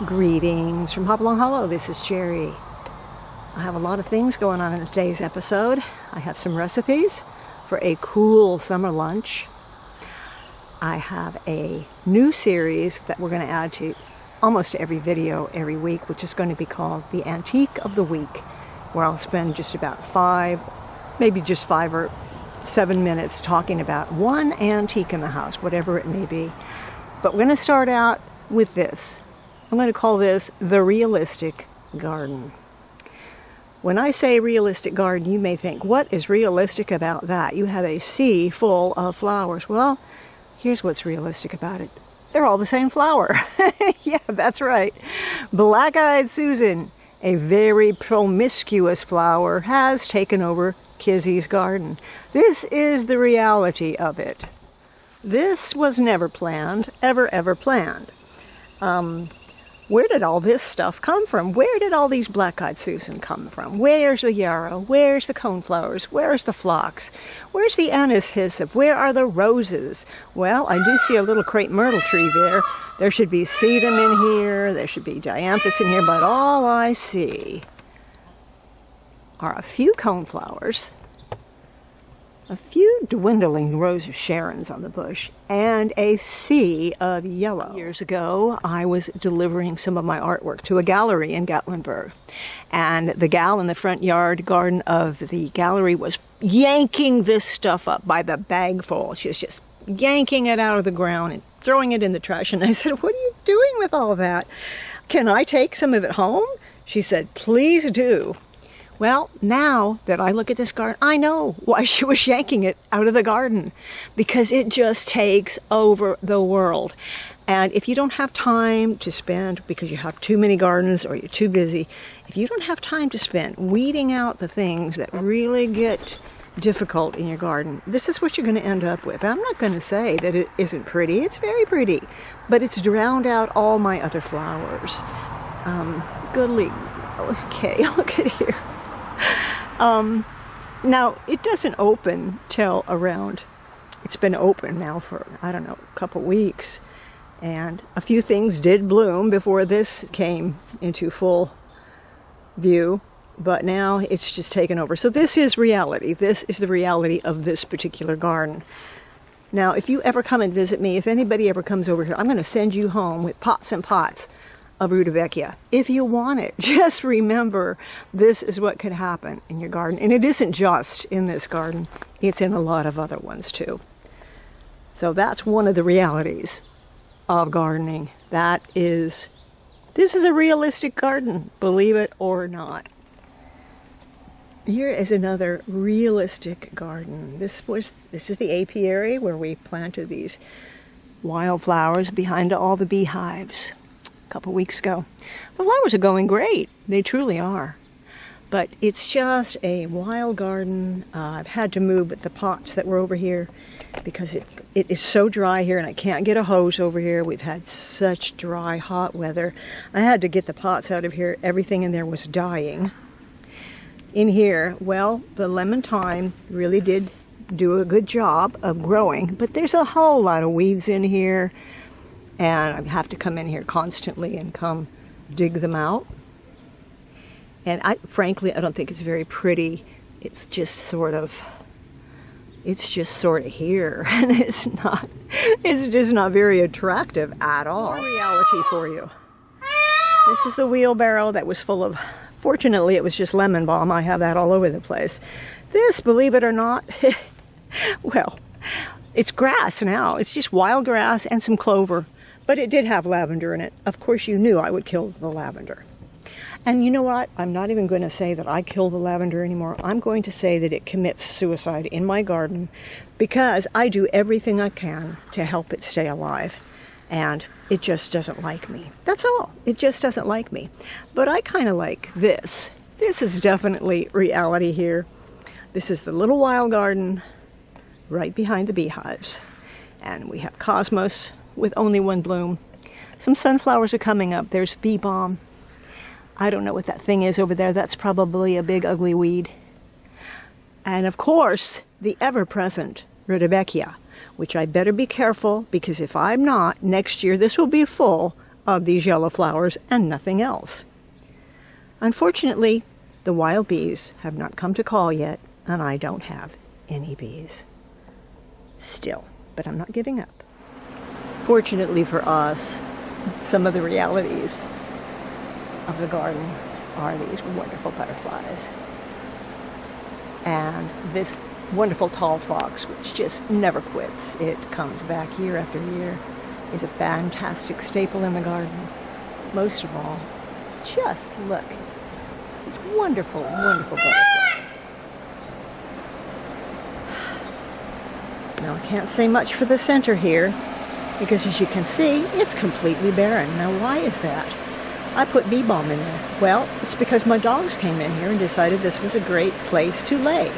Greetings from Hopalong Hollow. This is Jerry. I have a lot of things going on in today's episode. I have some recipes for a cool summer lunch. I have a new series that we're going to add to almost every video every week, which is going to be called the Antique of the Week, where I'll spend just about 5 or 7 minutes talking about one antique in the house, whatever it may be. But we're going to start out with this. I'm going to call this the realistic garden. When I say realistic garden, you may think, what is realistic about that? You have a sea full of flowers. Well, here's what's realistic about it. They're all the same flower. Yeah, that's right. Black-eyed Susan, a very promiscuous flower, has taken over Kizzy's garden. This is the reality of it. This was never planned, ever planned. Where did all this stuff come from? Where did all these black-eyed Susan come from? Where's the yarrow? Where's the coneflowers? Where's the phlox? Where's the anise hyssop? Where are the roses? Well, I do see a little crepe myrtle tree there. There should be sedum in here. There should be dianthus in here. But all I see are a few coneflowers, a few dwindling rows of Sharons on the bush, and a sea of yellow. Years ago, I was delivering some of my artwork to a gallery in Gatlinburg. And the gal in the front yard garden of the gallery was yanking this stuff up by the bagful. She was just yanking it out of the ground and throwing it in the trash. And I said, what are you doing with all that? Can I take some of it home? She said, please do. Well, now that I look at this garden, I know why she was yanking it out of the garden, because it just takes over the world. And if you don't have time to spend, because you have too many gardens or you're too busy, if you don't have time to spend weeding out the things that really get difficult in your garden, this is what you're going to end up with. I'm not going to say that it isn't pretty. It's very pretty, but it's drowned out all my other flowers. Goodly. Okay, look at here. Now, it doesn't open till around, it's been open now for, I don't know, a couple weeks. And a few things did bloom before this came into full view. But now it's just taken over. So this is reality. This is the reality of this particular garden. Now, if you ever come and visit me, if anybody ever comes over here, I'm going to send you home with pots and pots of rutabaga. If you want it, just remember this is what could happen in your garden. And it isn't just in this garden, it's in a lot of other ones too. So that's one of the realities of gardening. This is a realistic garden, believe it or not. Here is another realistic garden. This is the apiary where we planted these wildflowers behind all the beehives. A couple weeks ago. The flowers are going great. They truly are. But it's just a wild garden. I've had to move the pots that were over here because it is so dry here and I can't get a hose over here. We've had such dry, hot weather. I had to get the pots out of here. Everything in there was dying. In here, well, the lemon thyme really did do a good job of growing, but there's a whole lot of weeds in here. And I have to come in here constantly and come dig them out. And frankly, I don't think it's very pretty. It's just sort of here. And it's just not very attractive at all. More reality for you. This is the wheelbarrow that was full of, fortunately, it was just lemon balm. I have that all over the place. This, believe it or not, well, it's grass now. It's just wild grass and some clover. But it did have lavender in it. Of course, you knew I would kill the lavender. And you know what? I'm not even going to say that I kill the lavender anymore. I'm going to say that it commits suicide in my garden because I do everything I can to help it stay alive. And it just doesn't like me. That's all. It just doesn't like me. But I kind of like this. This is definitely reality here. This is the little wild garden right behind the beehives. And we have cosmos with only one bloom. Some sunflowers are coming up. There's bee balm. I don't know what that thing is over there. That's probably a big ugly weed. And of course, the ever-present rutabaga, which I better be careful because if I'm not, next year this will be full of these yellow flowers and nothing else. Unfortunately, the wild bees have not come to call yet, and I don't have any bees still, but I'm not giving up. Fortunately for us, some of the realities of the garden are these wonderful butterflies and this wonderful tall fox, which just never quits. It comes back year after year. It's a fantastic staple in the garden. Most of all, just look. It's wonderful, wonderful butterflies. Now, I can't say much for the center here because, as you can see, it's completely barren. Now, why is that? I put bee balm in there. Well, it's because my dogs came in here and decided this was a great place to lay.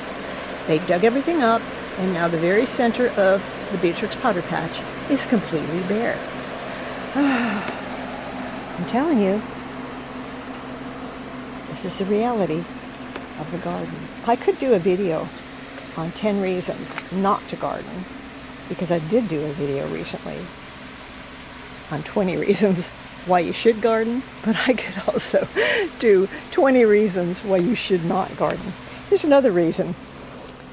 They dug everything up, and now the very center of the Beatrix Potter Patch is completely bare. I'm telling you, this is the reality of the garden. I could do a video on 10 reasons not to garden, because I did do a video recently on 20 reasons why you should garden, but I could also do 20 reasons why you should not garden. Here's another reason.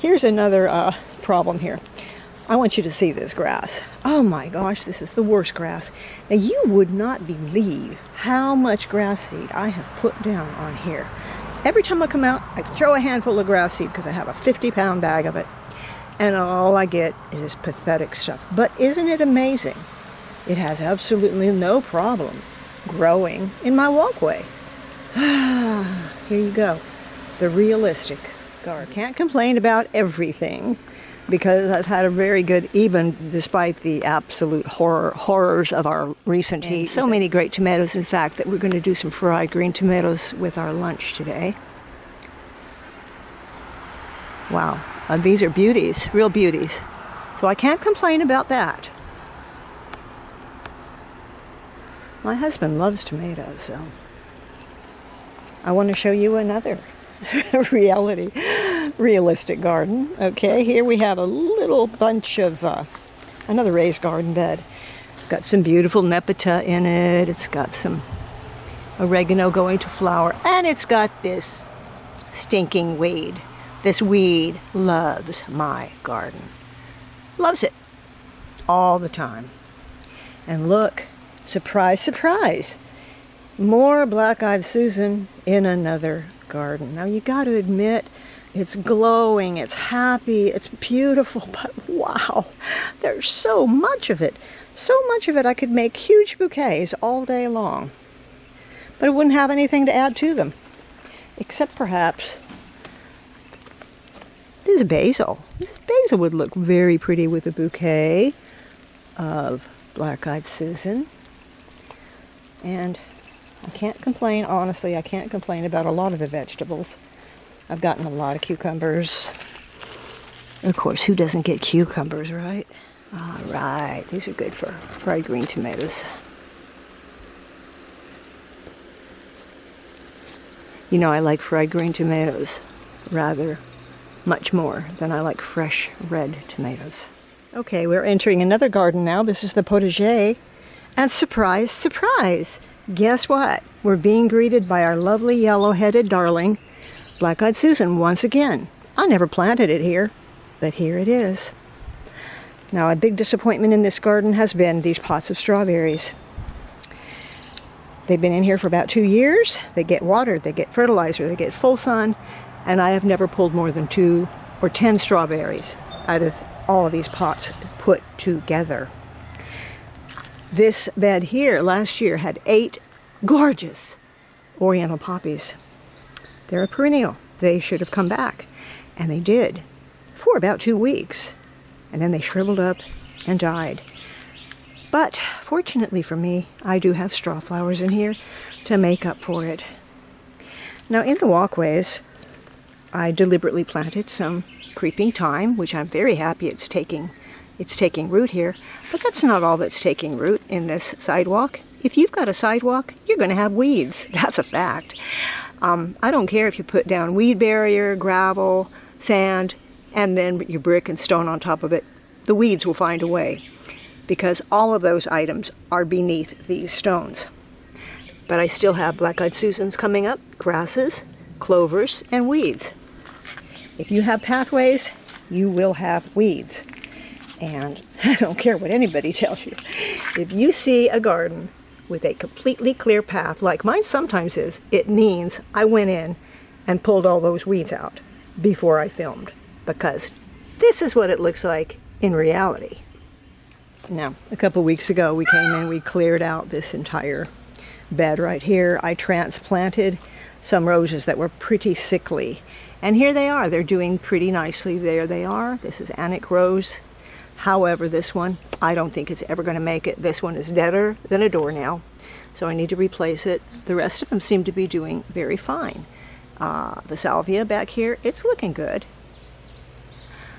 Here's another problem here. I want you to see this grass. Oh my gosh, this is the worst grass. Now, you would not believe how much grass seed I have put down on here. Every time I come out, I throw a handful of grass seed because I have a 50-pound bag of it. And all I get is this pathetic stuff. But isn't it amazing? It has absolutely no problem growing in my walkway. Here you go. The realistic garden. Can't complain about everything because I've had a very good, even despite the absolute horrors of our recent heat. So many great tomatoes, in fact, that we're going to do some fried green tomatoes with our lunch today. Wow. These are beauties, real beauties. So I can't complain about that. My husband loves tomatoes, so I want to show you another realistic garden. Okay, here we have a little bunch of another raised garden bed. It's got some beautiful nepeta in it. It's got some oregano going to flower, and it's got this stinking weed. This weed loves my garden. Loves it all the time. And look, surprise, surprise, more black-eyed Susan in another garden. Now, you got to admit, it's glowing, it's happy, it's beautiful, but wow, there's so much of it. So much of it I could make huge bouquets all day long. But I wouldn't have anything to add to them, except perhaps this basil. This basil would look very pretty with a bouquet of black-eyed Susan. And I can't complain, honestly, I can't complain about a lot of the vegetables. I've gotten a lot of cucumbers. Of course, who doesn't get cucumbers, right? All right, these are good for fried green tomatoes. You know, I like fried green tomatoes rather much more than I like fresh red tomatoes. Okay, we're entering another garden now. This is the potager. And surprise, surprise, guess what? We're being greeted by our lovely yellow-headed darling, black-eyed Susan, once again. I never planted it here, but here it is. Now, a big disappointment in this garden has been these pots of strawberries. They've been in here for about 2 years. They get watered, they get fertilizer, they get full sun, and I have never pulled more than 2 or 10 strawberries out of all of these pots put together. This bed here last year had 8 gorgeous oriental poppies. They're a perennial. They should have come back, and they did for about 2 weeks, and then they shriveled up and died. But fortunately for me, I do have straw flowers in here to make up for it. Now, in the walkways, I deliberately planted some creeping thyme, which I'm very happy it's taking root here. But that's not all that's taking root in this sidewalk. If you've got a sidewalk, you're going to have weeds. That's a fact. I don't care if you put down weed barrier, gravel, sand, and then your brick and stone on top of it. The weeds will find a way. because all of those items are beneath these stones. But I still have black-eyed Susans coming up, grasses, clovers, and weeds. If you have pathways, you will have weeds. And I don't care what anybody tells you. If you see a garden with a completely clear path, like mine sometimes is, it means I went in and pulled all those weeds out before I filmed, because this is what it looks like in reality. Now, a couple weeks ago we came in, we cleared out this entire bed right here. I transplanted some roses that were pretty sickly, and here they are. They're doing pretty nicely. There they are. This is Annick Rose. However, this one, I don't think it's ever going to make it. This one is deader than a doornail, so I need to replace it. The rest of them seem to be doing very fine. The salvia back here, it's looking good.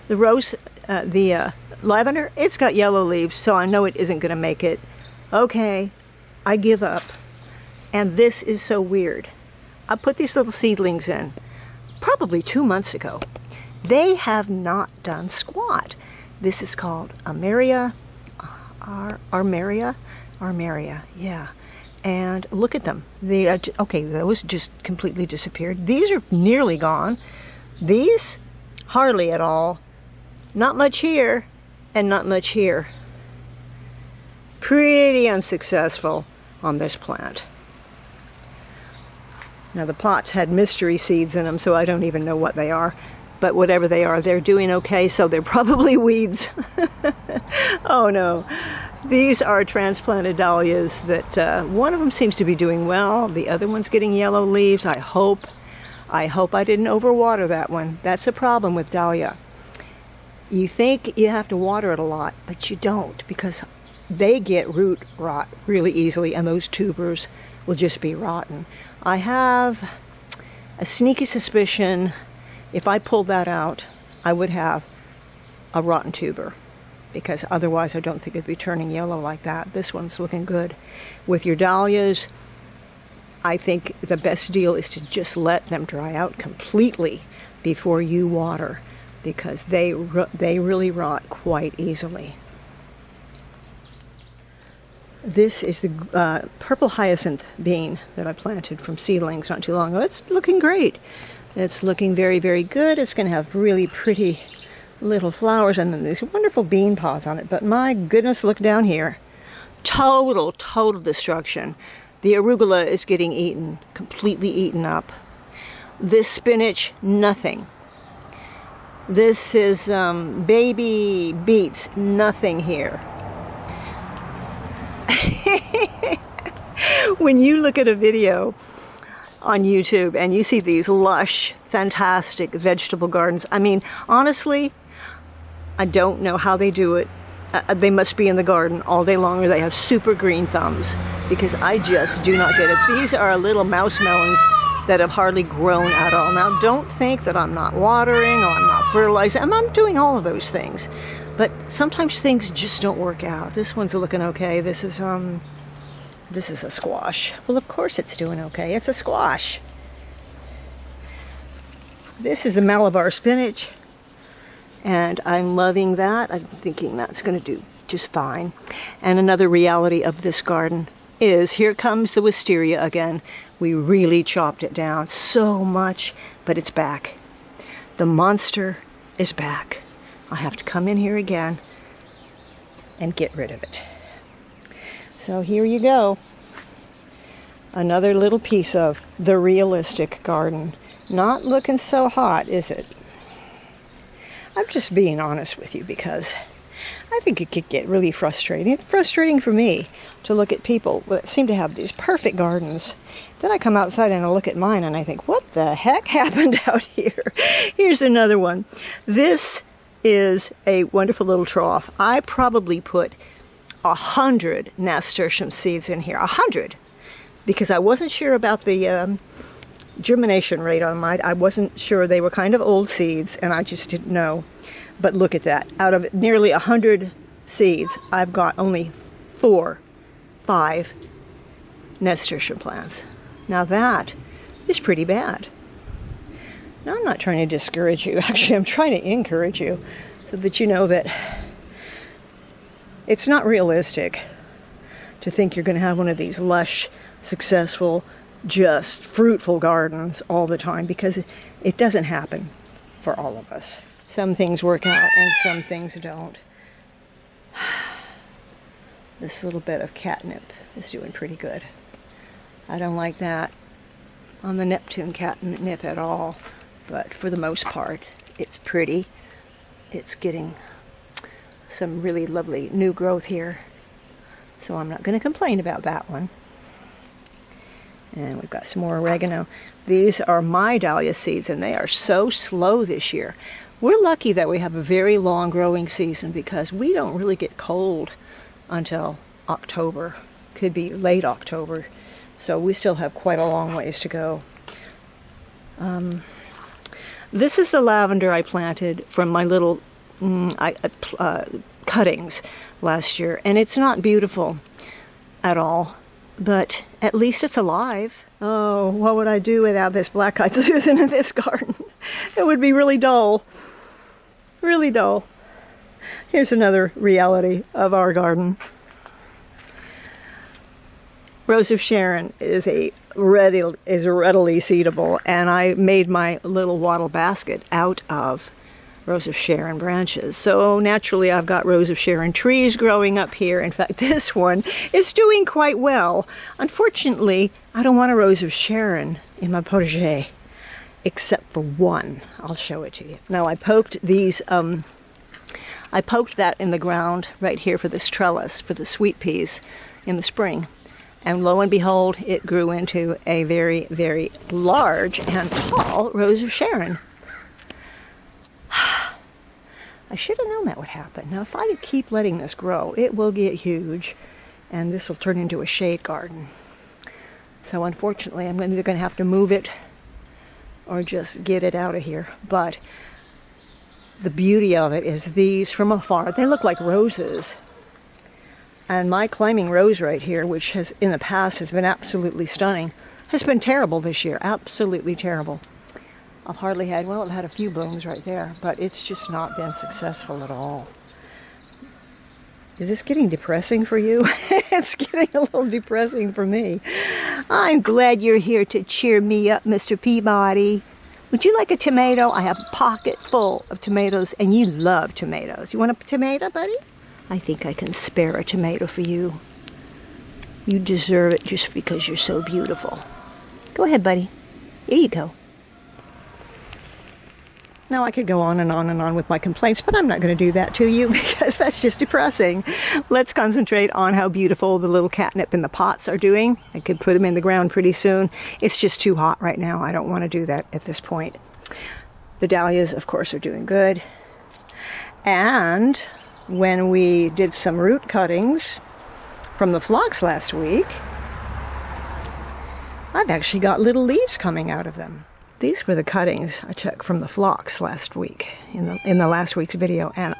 The rose, the lavender, it's got yellow leaves, so I know it isn't going to make it. Okay, I give up. And this is so weird. I put these little seedlings in probably 2 months ago. They have not done squat. This is called Armeria, yeah. And look at them. They are, okay, those just completely disappeared. These are nearly gone. These, hardly at all. Not much here, and not much here. Pretty unsuccessful on this plant. Now the pots had mystery seeds in them, so I don't even know what they are. But whatever they are, they're doing okay, so they're probably weeds. Oh no. These are transplanted dahlias that one of them seems to be doing well. The other one's getting yellow leaves. I hope I didn't overwater that one. That's a problem with dahlia. You think you have to water it a lot, but you don't, because they get root rot really easily, and those tubers will just be rotten. I have a sneaky suspicion if I pulled that out, I would have a rotten tuber, because otherwise I don't think it'd be turning yellow like that. This one's looking good. With your dahlias, I think the best deal is to just let them dry out completely before you water, because they really rot quite easily. This is the purple hyacinth bean that I planted from seedlings not too long ago. It's looking great. It's looking very, very good. It's going to have really pretty little flowers and then these wonderful bean pods on it. But my goodness, look down here. Total destruction. The arugula is getting eaten, completely eaten up. This spinach, nothing. This is baby beets, nothing here. When you look at a video on YouTube and you see these lush, fantastic vegetable gardens, I mean, honestly, I don't know how they do it. They must be in the garden all day long, or they have super green thumbs, because I just do not get it. These are little mouse melons that have hardly grown at all. Now, don't think that I'm not watering or I'm not fertilizing. I'm doing all of those things. But sometimes things just don't work out. This one's looking okay. This is a squash. Well, of course it's doing okay. It's a squash. This is the Malabar spinach, and I'm loving that. I'm thinking that's going to do just fine. And another reality of this garden is, here comes the wisteria again. We really chopped it down so much, but it's back. The monster is back. I have to come in here again and get rid of it. So here you go. Another little piece of the realistic garden. Not looking so hot, is it? I'm just being honest with you, because I think it could get really frustrating. It's frustrating for me to look at people that seem to have these perfect gardens. Then I come outside and I look at mine and I think, what the heck happened out here? Here's another one. This is a wonderful little trough. I probably put 100 nasturtium seeds in here. 100, because I wasn't sure about the germination rate on mine. I wasn't sure. They were kind of old seeds, and I just didn't know. But look at that. Out of nearly 100 seeds, I've got only 4, 5 nasturtium plants. Now that is pretty bad. Now, I'm not trying to discourage you. Actually, I'm trying to encourage you, so that you know that It's not realistic to think you're going to have one of these lush, successful, just fruitful gardens all the time, because it doesn't happen for all of us. Some things work out and some things don't. This little bit of catnip is doing pretty good. I don't like that on the Neptune catnip at all, but for the most part, it's pretty. It's getting some really lovely new growth here, so I'm not going to complain about that one. And we've got some more oregano. These are my dahlia seeds, and they are so slow this year. We're lucky that we have a very long growing season, because we don't really get cold until October. Could be late October. So we still have quite a long ways to go. This is the lavender I planted from my little cuttings last year. And it's not beautiful at all, but at least it's alive. Oh, what would I do without this black-eyed Susan in this garden? It would be really dull. Really dull. Here's another reality of our garden. Rose of Sharon is readily seedable, and I made my little wattle basket out of Rose of Sharon branches. So naturally I've got Rose of Sharon trees growing up here. In fact, this one is doing quite well. Unfortunately, I don't want a Rose of Sharon in my potager, except for one. I'll show it to you. Now I poked these, I poked that in the ground right here for this trellis, for the sweet peas in the spring. And lo and behold, it grew into a very, very large and tall Rose of Sharon. I should have known that would happen. Now, if I keep letting this grow, it will get huge, and this will turn into a shade garden. So unfortunately, I'm either going to have to move it or just get it out of here. But the beauty of it is these from afar, they look like roses. And my climbing rose right here, which has in the past has been absolutely stunning, has been terrible this year. Absolutely terrible. I've hardly had, well, I've had a few blooms right there, but it's just not been successful at all. Is this getting depressing for you? It's getting a little depressing for me. I'm glad you're here to cheer me up, Mr. Peabody. Would you like a tomato? I have a pocket full of tomatoes, and you love tomatoes. You want a tomato, buddy? I think I can spare a tomato for you. You deserve it just because you're so beautiful. Go ahead, buddy. Here you go. Now I could go on and on and on with my complaints, but I'm not going to do that to you because that's just depressing. Let's concentrate on how beautiful the little catnip in the pots are doing. I could put them in the ground pretty soon. It's just too hot right now. I don't want to do that at this point. The dahlias, of course, are doing good. And when we did some root cuttings from the phlox last week, I've actually got little leaves coming out of them. These were the cuttings I took from the phlox last week in the last week's video, and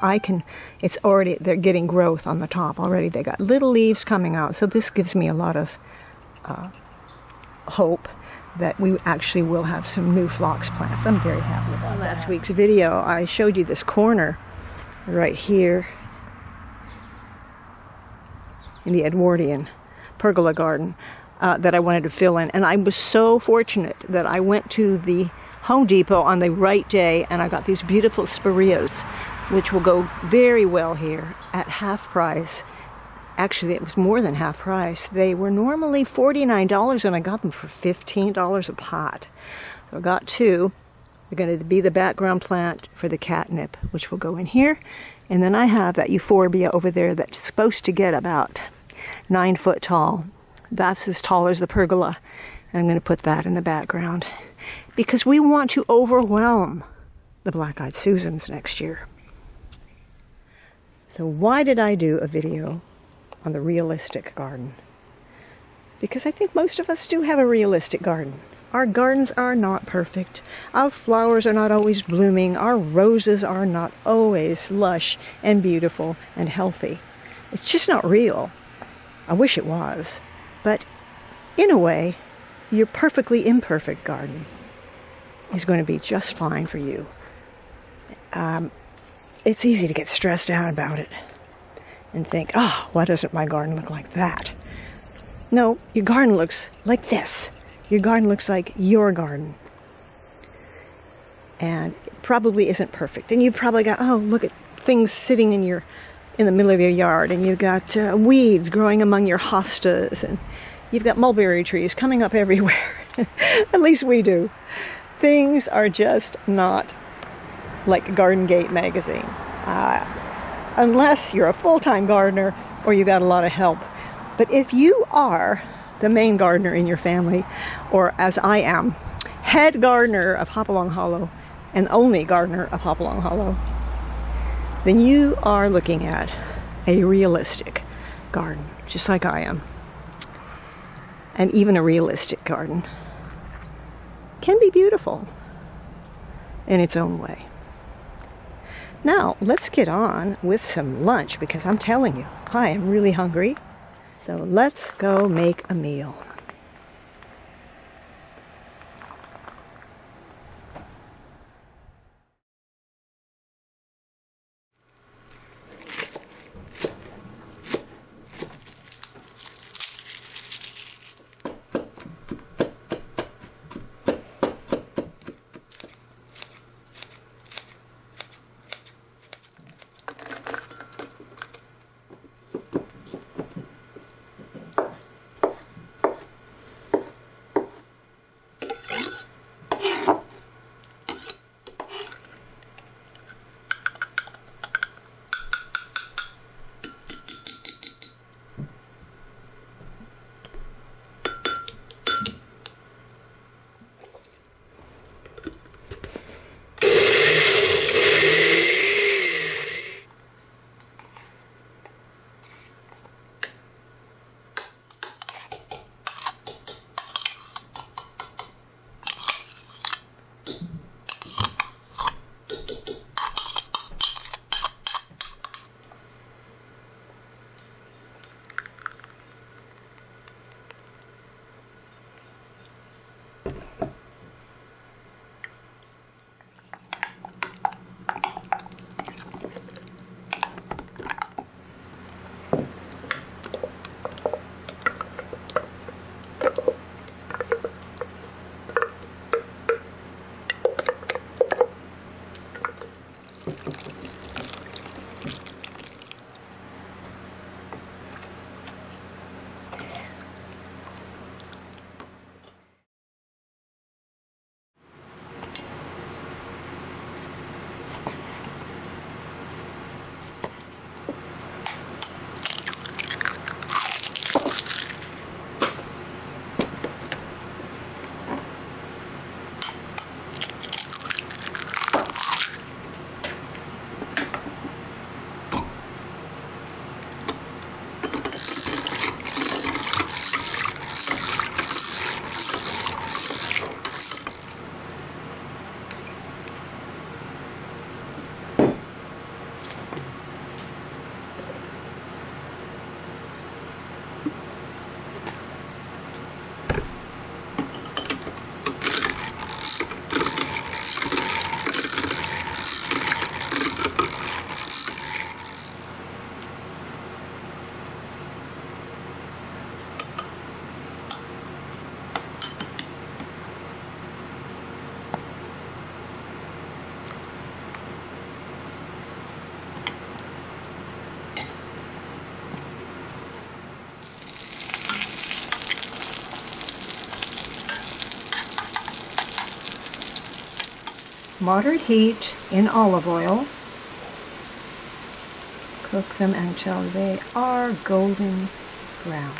it's already, they're getting growth on the top already. They got little leaves coming out, so this gives me a lot of hope that we actually will have some new phlox plants. I'm very happy about that. Last week's video, I showed you this corner right here in the Edwardian pergola garden that I wanted to fill in. And I was so fortunate that I went to the Home Depot on the right day and I got these beautiful spireas, which will go very well here at half price. Actually, it was more than half price. They were normally $49 and I got them for $15 a pot. So I got two. They're going to be the background plant for the catnip, which will go in here. And then I have that euphorbia over there that's supposed to get about 9 foot tall. That's as tall as the pergola. And I'm going to put that in the background because we want to overwhelm the black-eyed Susans next year. So why did I do a video on the realistic garden? Because I think most of us do have a realistic garden. Our gardens are not perfect. Our flowers are not always blooming. Our roses are not always lush and beautiful and healthy. It's just not real. I wish it was. But in a way, your perfectly imperfect garden is going to be just fine for you. It's easy to get stressed out about it. and think, oh, why doesn't my garden look like that? No, your garden looks like this. Your garden looks like your garden. And it probably isn't perfect. And you've probably got, oh, look at things sitting in the middle of your yard, and you've got weeds growing among your hostas, and you've got mulberry trees coming up everywhere. At least we do. Things are just not like Garden Gate magazine. Unless you're a full-time gardener or you got a lot of help. But if you are the main gardener in your family, or as I am, head gardener of Hopalong Hollow and only gardener of Hopalong Hollow, then you are looking at a realistic garden, just like I am. And even a realistic garden can be beautiful in its own way. Now, let's get on with some lunch, because I'm telling you, I am really hungry. So let's go make a meal. Moderate heat in olive oil. Cook them until they are golden brown.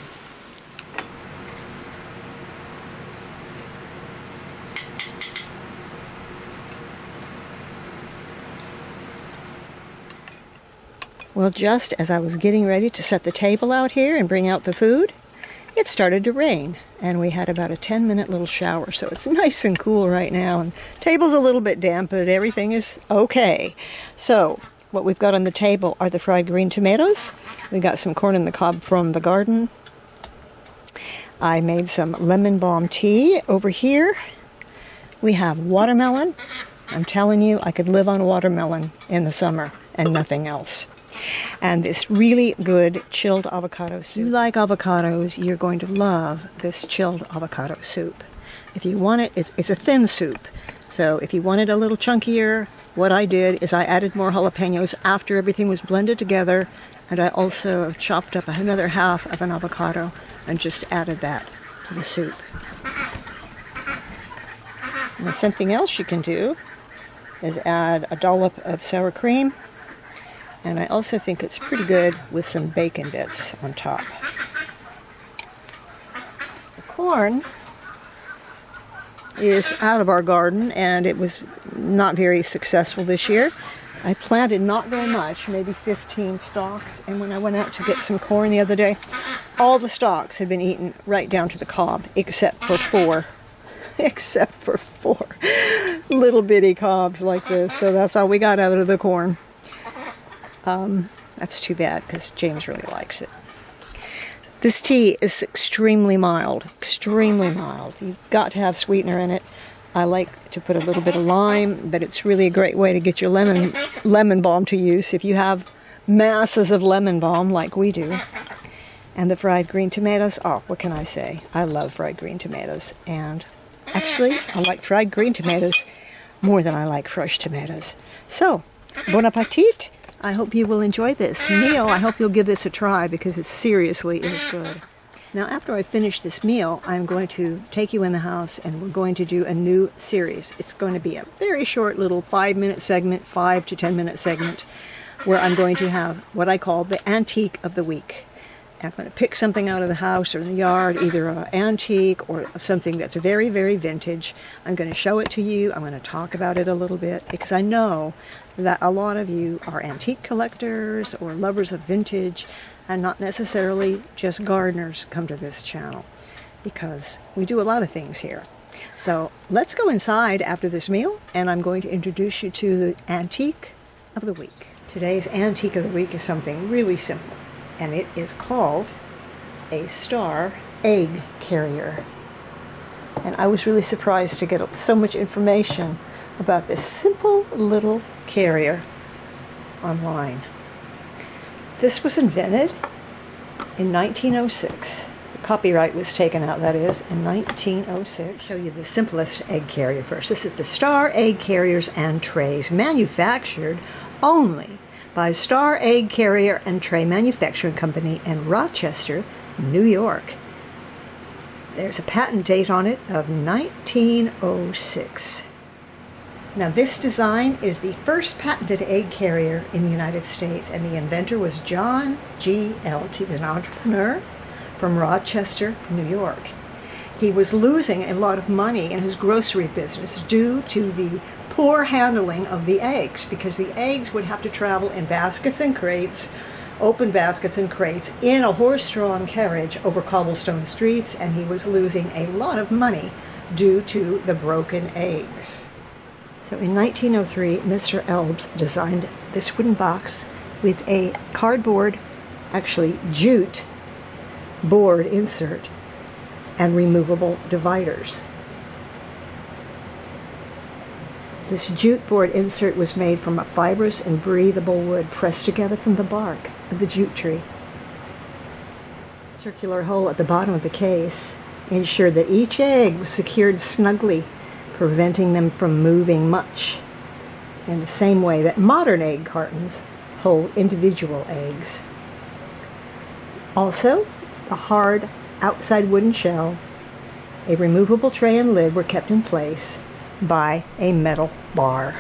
Well, just as I was getting ready to set the table out here and bring out the food, it started to rain, and we had about a 10-minute little shower, so it's nice and cool right now, and the table's a little bit damp, but everything is okay. So what we've got on the table are the fried green tomatoes. We got some corn in the cob from the garden. I made some lemon balm tea over here. We have watermelon. I'm telling you, I could live on watermelon in the summer and nothing else. And this really good chilled avocado soup. If you like avocados, you're going to love this chilled avocado soup. If you want it, it's a thin soup. So if you want it a little chunkier, what I did is I added more jalapenos after everything was blended together, and I also chopped up another half of an avocado and just added that to the soup. Now something else you can do is add a dollop of sour cream, and I also think it's pretty good with some bacon bits on top. The corn is out of our garden, and it was not very successful this year. I planted not very much, maybe 15 stalks, and when I went out to get some corn the other day, all the stalks had been eaten right down to the cob, except for four little bitty cobs like this. So that's all we got out of the corn. That's too bad, because James really likes it. This tea is extremely mild, extremely mild. You've got to have sweetener in it. I like to put a little bit of lime, but it's really a great way to get your lemon balm to use if you have masses of lemon balm like we do. And the fried green tomatoes, oh, what can I say? I love fried green tomatoes. And actually, I like fried green tomatoes more than I like fresh tomatoes. So, bon appetit! I hope you will enjoy this meal. I hope you'll give this a try, because it seriously is good. Now, after I finish this meal, I'm going to take you in the house and we're going to do a new series. It's going to be a very short little 5-minute segment, 5 to 10-minute segment, where I'm going to have what I call the antique of the week. I'm going to pick something out of the house or in the yard, either an antique or something that's very, very vintage. I'm going to show it to you. I'm going to talk about it a little bit, because I know that a lot of you are antique collectors or lovers of vintage, and not necessarily just gardeners come to this channel, because we do a lot of things here. So let's go inside after this meal, and I'm going to introduce you to the antique of the week. Today's antique of the week is something really simple, and it is called a star egg carrier. And I was really surprised to get so much information about this simple little carrier online. This was invented in 1906. The copyright was taken out, that is, in 1906. I'll show you the simplest egg carrier first. This is the Star Egg Carriers and Trays, manufactured only by Star Egg Carrier and Tray Manufacturing Company in Rochester, New York. There's a patent date on it of 1906. Now, this design is the first patented egg carrier in the United States, and the inventor was John G. Elst. He was an entrepreneur from Rochester, New York. He was losing a lot of money in his grocery business due to the poor handling of the eggs, because the eggs would have to travel in baskets and crates, open baskets and crates, in a horse-drawn carriage over cobblestone streets, and he was losing a lot of money due to the broken eggs. So in 1903, Mr. Elbs designed this wooden box with a cardboard, actually jute, board insert and removable dividers. This jute board insert was made from a fibrous and breathable wood pressed together from the bark of the jute tree. A circular hole at the bottom of the case ensured that each egg was secured snugly, preventing them from moving much, in the same way that modern egg cartons hold individual eggs. Also, a hard outside wooden shell, a removable tray and lid were kept in place by a metal bar.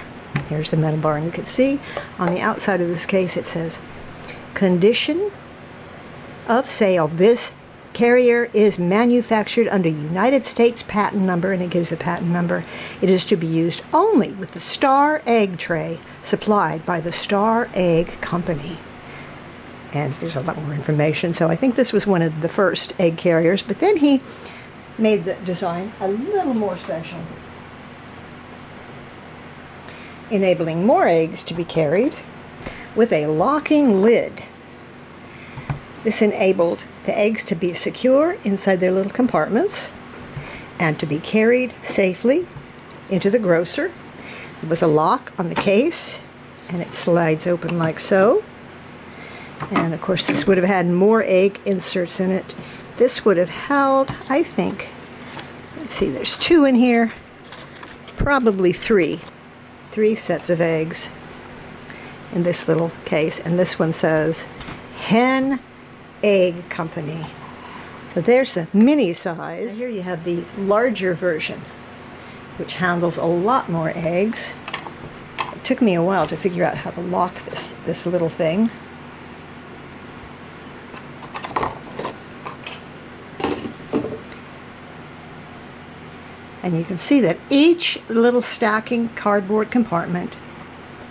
Here's the metal bar, and you can see on the outside of this case it says, "Condition of sale. This carrier is manufactured under United States patent number," and it gives the patent number. "It is to be used only with the Star Egg Tray supplied by the Star Egg Company." And there's a lot more information. So I think this was one of the first egg carriers, but then he made the design a little more special, enabling more eggs to be carried with a locking lid. This enabled the eggs to be secure inside their little compartments and to be carried safely into the grocer. There was a lock on the case, and it slides open like so. And of course this would have had more egg inserts in it. This would have held, I think, let's see, there's 2 in here, probably 3 sets of eggs in this little case. And this one says Hen Egg Company. So there's the mini size. And here you have the larger version, which handles a lot more eggs. It took me a while to figure out how to lock this little thing. And you can see that each little stacking cardboard compartment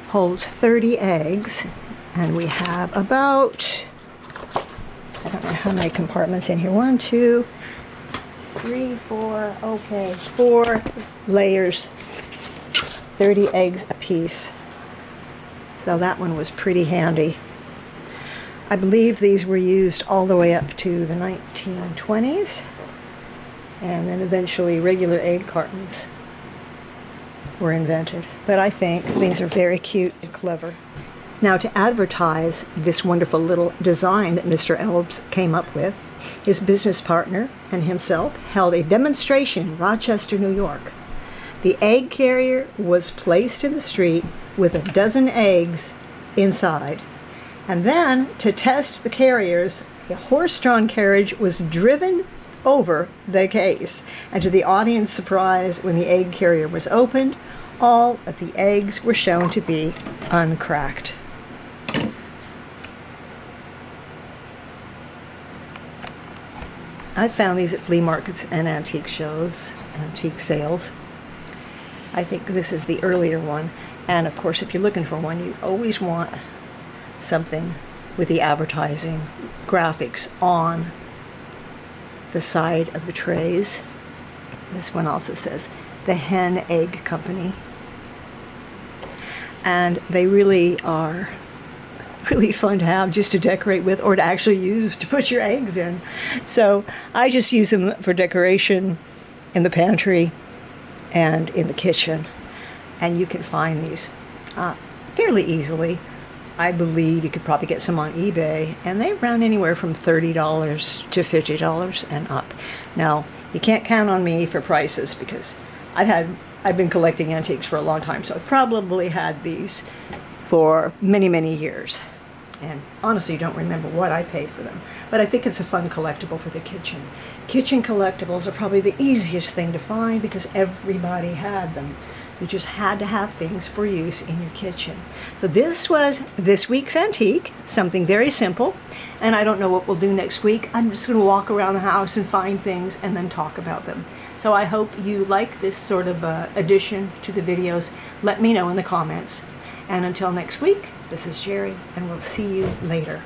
holds 30 eggs. And we have about, I don't know how many compartments in here. 1, 2, 3, 4, okay, 4 layers, 30 eggs apiece. So that one was pretty handy. I believe these were used all the way up to the 1920s. And then eventually regular egg cartons were invented. But I think these are very cute and clever. Now, to advertise this wonderful little design that Mr. Elbs came up with, his business partner and himself held a demonstration in Rochester, New York. The egg carrier was placed in the street with a dozen eggs inside. And then, to test the carriers, a horse-drawn carriage was driven over the case. And to the audience's surprise, when the egg carrier was opened, all of the eggs were shown to be uncracked. I've found these at flea markets and antique shows, antique sales. I think this is the earlier one. And of course, if you're looking for one, you always want something with the advertising graphics on the side of the trays. This one also says the Hen Egg Company. And they really are really fun to have just to decorate with, or to actually use to put your eggs in. So I just use them for decoration in the pantry and in the kitchen. And you can find these fairly easily. I believe you could probably get some on eBay, and they run anywhere from $30 to $50 and up. Now, you can't count on me for prices because I've been collecting antiques for a long time, so I've probably had these for many, many years. And honestly, don't remember what I paid for them. But I think it's a fun collectible for the kitchen. Kitchen collectibles are probably the easiest thing to find because everybody had them. You just had to have things for use in your kitchen. So this was this week's antique, something very simple. And I don't know what we'll do next week. I'm just going to walk around the house and find things and then talk about them. So I hope you like this sort of addition to the videos. Let me know in the comments. And until next week, this is Jerry, and we'll see you later.